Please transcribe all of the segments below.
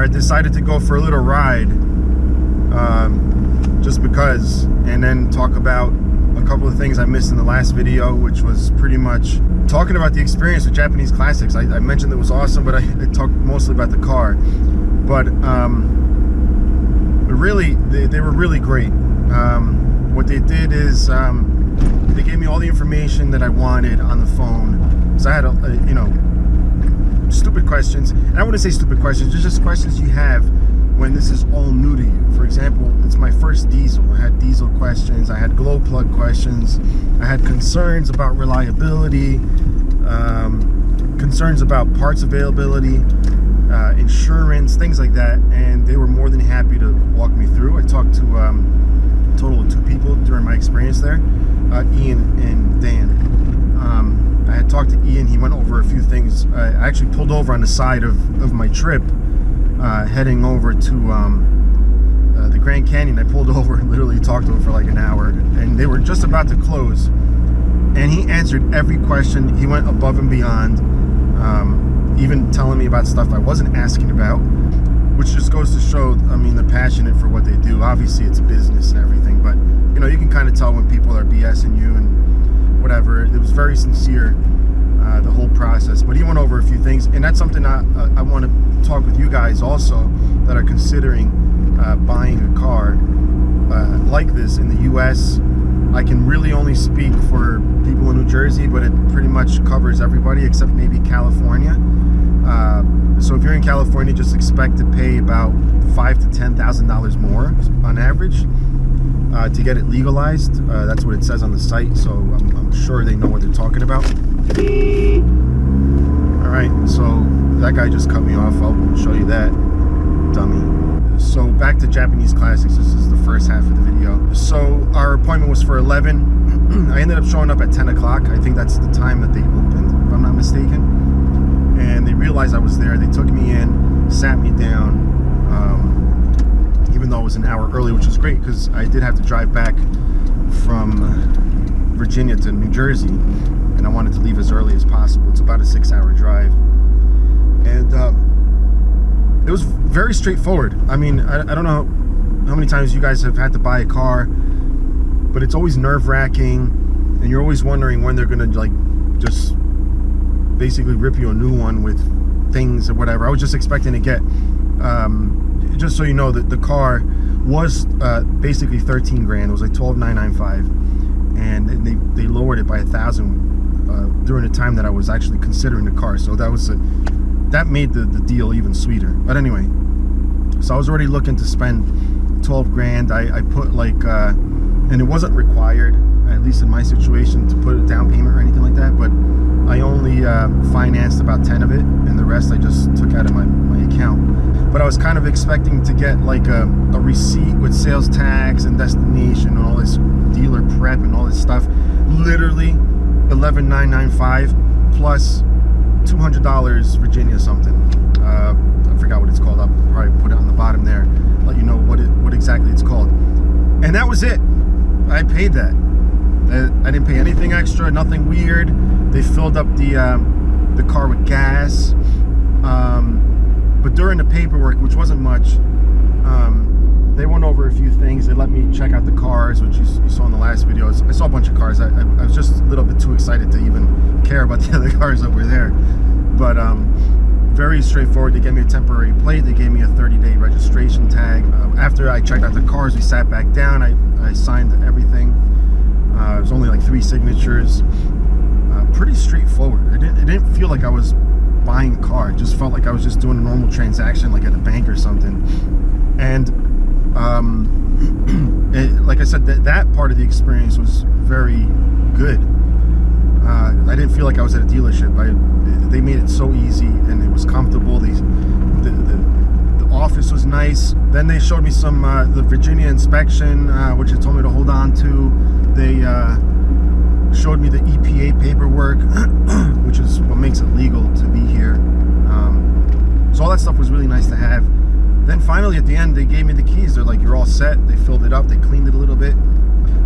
I decided to go for a little ride, just because, and then talk about a couple of things I missed in the last video, which was pretty much talking about the experience with Japanese Classics. I mentioned it was awesome, but I talked mostly about the car. But really, they were really great. What they did is they gave me all the information that I wanted on the phone. So I had, you know, stupid questions. And I wouldn't say stupid questions, just questions you have when this is all new to you. For example, it's my first diesel. I had diesel questions. I had glow plug questions. I had concerns about reliability, concerns about parts availability, insurance, things like that. And they were more than happy to walk me through. I talked to a total of 2 people during my experience there, Ian and Dan. I had talked to Ian. He went over a few things. I actually pulled over on the side of my trip, heading over to the Grand Canyon. I pulled over and literally talked to him for like an hour, and they were just about to close, and he answered every question. He went above and beyond, even telling me about stuff I wasn't asking about, which just goes to show, I mean, they're passionate for what they do. Obviously it's business and everything, but you know, you can kind of tell when people are BSing you and whatever. It was very sincere, the whole process. But he went over a few things, and that's something I want to talk with you guys also that are considering buying a car like this in the US. I can really only speak for people in New Jersey, but it pretty much covers everybody except maybe California. So if you're in California, just expect to pay about $5,000 to $10,000 more on average to get it legalized. That's what it says on the site, so I'm sure they know what they're talking about. Alright, so that guy just cut me off. I'll show you that, dummy. So back to Japanese Classics. This is the first half of the video. So our appointment was for 11. I ended up showing up at 10 o'clock. I think that's the time that they opened, if I'm not mistaken. And they realized I was there. They took me in, sat me down, even though it was an hour early, which was great because I did have to drive back from Virginia to New Jersey, and I wanted to leave as early as possible. It's about a 6-hour drive, and it was very straightforward. I mean, I don't know how many times you guys have had to buy a car, but it's always nerve-wracking, and you're always wondering when they're gonna like just basically rip you a new one with things or whatever. I was just expecting to get, just so you know, that the car was basically 13 grand. It was like 12,995, and they lowered it by $1,000 during the time that I was actually considering the car. So that was that made the deal even sweeter. But anyway, so I was already looking to spend 12 grand. I put like, and it wasn't required, at least in my situation, to put a down payment or anything like that, but I only financed about 10 of it, and the rest I just took out of my account. But I was kind of expecting to get like a receipt with sales tax and destination and all this dealer prep and all this stuff. Literally $11,995 plus $200 Virginia something. I forgot what it's called. I'll probably put it on the bottom there, let you know what exactly it's called. And that was it. I paid that. I didn't pay anything extra, nothing weird. They filled up the car with gas. But during the paperwork, which wasn't much, they went over a few things. They let me check out the cars, which you saw in the last videos. I saw a bunch of cars. I was just a little bit too excited to even care about the other cars that were there. But very straightforward. They gave me a temporary plate. They gave me a 30-day registration tag. After I checked out the cars, we sat back down. I signed everything. It was only like 3 signatures. Pretty straightforward. It didn't feel like I was buying a car. It just felt like I was just doing a normal transaction, like at a bank or something. And like I said, that part of the experience was very good. I didn't feel like I was at a dealership. They made it so easy, and it was comfortable. The office was nice. Then they showed me some the Virginia inspection, which they told me to hold on to. They showed me the EPA paperwork, which is what makes it legal to be here. So all that stuff was really nice to have. Then finally at the end, they gave me the keys. They're like, you're all set. They filled it up. They cleaned it a little bit.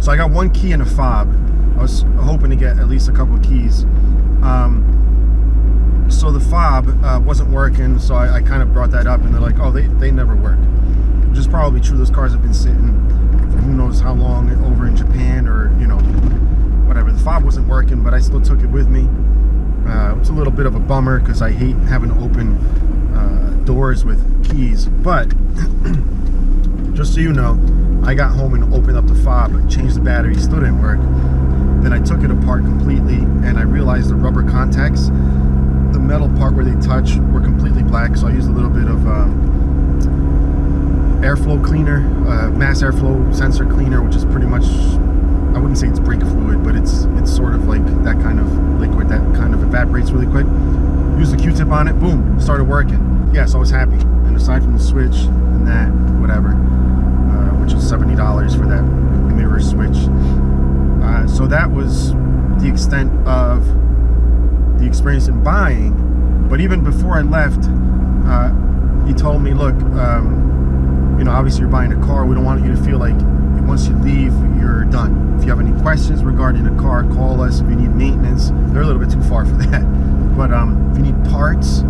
So I got 1 key and a fob. I was hoping to get at least a couple of keys. So the fob wasn't working, so I kind of brought that up, and they're like, oh, they never work. Which is probably true. Those cars have been sitting for who knows how long over in Japan, or, you know, whatever. The fob wasn't working, but I still took it with me. It's a little bit of a bummer because I hate having to open doors with keys, but just so you know, I got home and opened up the fob, changed the battery, still didn't work. Then I took it apart completely, and I realized the rubber contacts, the metal part where they touch, were completely black. So I used a little bit of airflow cleaner, mass airflow sensor cleaner, which is pretty much, I wouldn't say it's brake fluid, but it's sort of like that kind of liquid that kind of evaporates really quick. Used a Q-tip on it, boom, started working. Yeah, so I was happy. And aside from the switch and that, whatever, which was $70 for that mirror switch. So that was the extent of the experience in buying. But even before I left, he told me, look, you know, obviously you're buying a car. We don't want you to feel like once you leave, you're done. If you have any questions regarding the car, call us. If you need maintenance, they're a little bit too far for that. But if you need parts,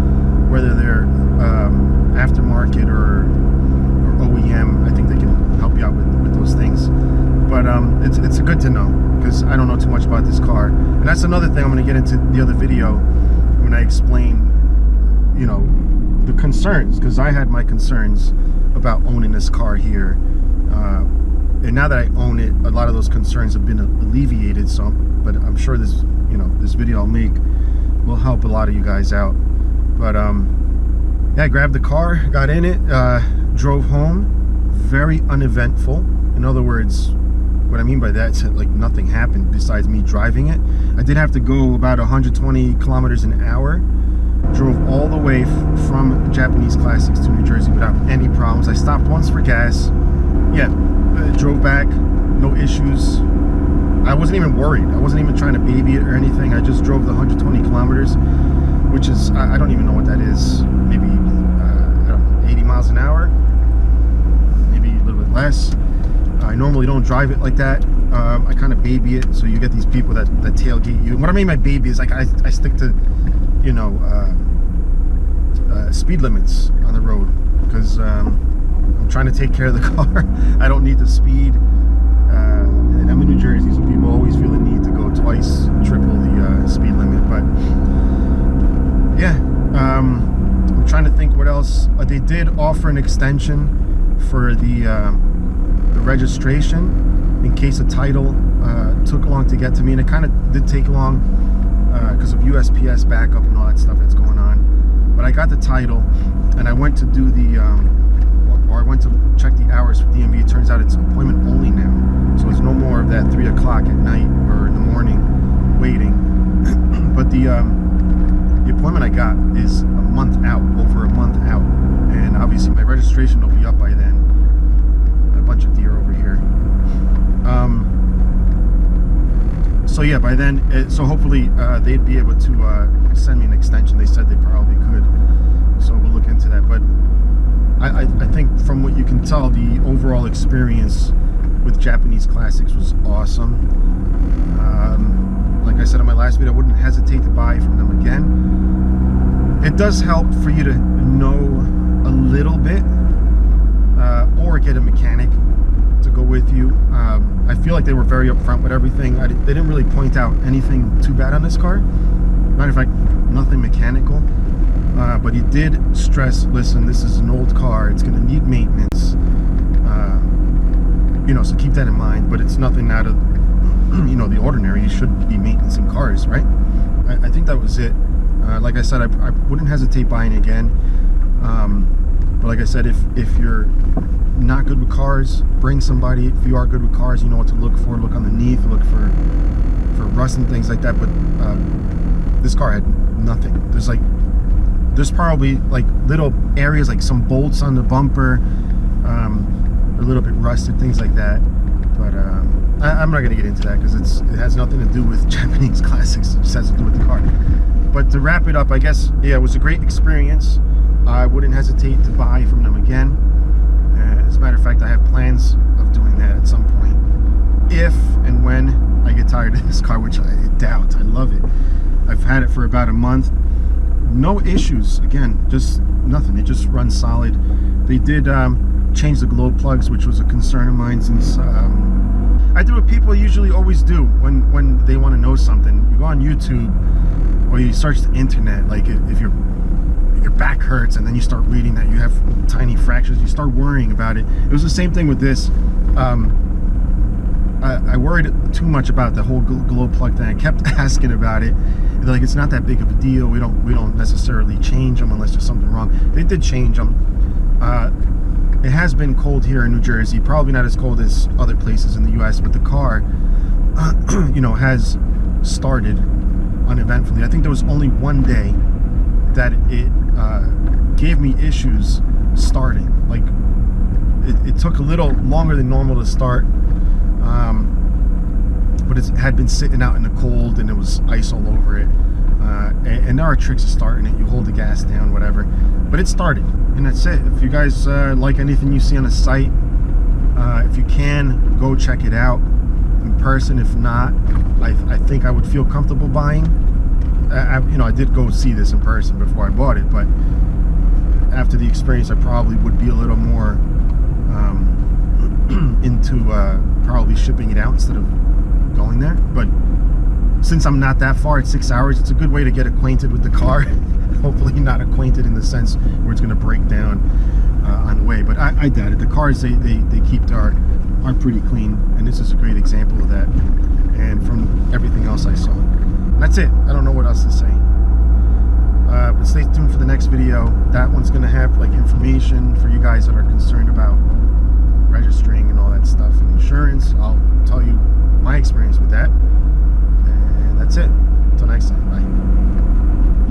whether they're aftermarket or OEM, I think they can help you out with those things. But it's good to know, because I don't know too much about this car. And that's another thing I'm going to get into the other video when I explain, you know, the concerns, because I had my concerns about owning this car here. And now that I own it, a lot of those concerns have been alleviated. So, but I'm sure this, you know, this video I'll make will help a lot of you guys out. But yeah, I grabbed the car, got in it, drove home. Very uneventful. In other words, what I mean by that is that, like, nothing happened besides me driving it. I did have to go about 120 kilometers an hour. Drove all the way from Japanese Classics to New Jersey without any problems. I stopped once for gas. Yeah, drove back, no issues. I wasn't even worried. I wasn't even trying to baby it or anything. I just drove the 120 kilometers, which is, I don't even know what that is. Maybe, I don't know, 80 miles an hour? Maybe a little bit less. I normally don't drive it like that. I kind of baby it, so you get these people that tailgate you. What I mean by baby is, like, I stick to, you know, speed limits on the road, because I'm trying to take care of the car. I don't need the speed. And I'm in New Jersey, so people always feel the need to go twice, triple the speed limit. But yeah, I'm trying to think what else. They did offer an extension for the registration in case a title took long to get to me, and it kind of did take long because of USPS backup and all that stuff that's going on. But I got the title, and I went to do the or I went to check the hours for DMV. It turns out it's appointment only now, so there's no more of that 3 o'clock at night or in the morning waiting. But the appointment I got is a month out, over a month out, and obviously my registration will be up by then. A bunch of deer over here. So yeah, by then, so hopefully they'd be able to send me an extension. They said they probably could, so we'll look into that. But I think from what you can tell, the overall experience with Japanese Classics was awesome. Like I said in my last video, I wouldn't hesitate to buy from them again. It does help for you to know a little bit, or get a mechanic to go with you. I feel like they were very upfront with everything. They didn't really point out anything too bad on this car. Matter of fact, nothing mechanical. But he did stress, listen, this is an old car, it's going to need maintenance. You know, so keep that in mind. But it's nothing out of, you know, the ordinary. You should be maintenance in cars, right? I think that was it. Like I said, I wouldn't hesitate buying again. But like I said, if you're not good with cars, bring somebody. If you are good with cars, you know what to look for. Look underneath, look for rust and things like that. But this car had nothing. There's probably like little areas, like some bolts on the bumper, a little bit rusted, things like that. But I'm not gonna get into that because it has nothing to do with Japanese Classics. It just has to do with the car. But to wrap it up, I guess, yeah, it was a great experience. I wouldn't hesitate to buy from them again. As a matter of fact, I have plans of doing that at some point, if and when I get tired of this car, which I doubt. I love it. I've had it for about a month. no issues. Again, just nothing. It just runs solid. They did change the glow plugs, which was a concern of mine, since I do what people usually always do when they want to know something. You go on YouTube or you search the internet. Like if your back hurts and then you start reading that you have tiny fractures, you start worrying about it. It was the same thing with this. I worried too much about the whole glow plug thing. I kept asking about it. They're like, it's not that big of a deal. We don't necessarily change them unless there's something wrong. They did change them. It has been cold here in New Jersey, probably not as cold as other places in the U.S., but the car, you know, has started uneventfully. I think there was only one day that it gave me issues starting. Like, it took a little longer than normal to start, but it had been sitting out in the cold and it was ice all over it. And there are tricks of starting it. You hold the gas down, whatever. But it started, and that's it. If you guys like anything you see on the site, if you can, go check it out in person. If not, I think I would feel comfortable buying. You know, I did go see this in person before I bought it, but after the experience, I probably would be a little more into probably shipping it out instead of going there. But since I'm not that far, it's 6 hours, it's a good way to get acquainted with the car. Hopefully not acquainted in the sense where it's going to break down on the way, but I doubt it. The cars they keep are pretty clean, and this is a great example of that. And from everything else I saw, that's it. I don't know what else to say. But stay tuned for the next video. That one's going to have like information for you guys that are concerned about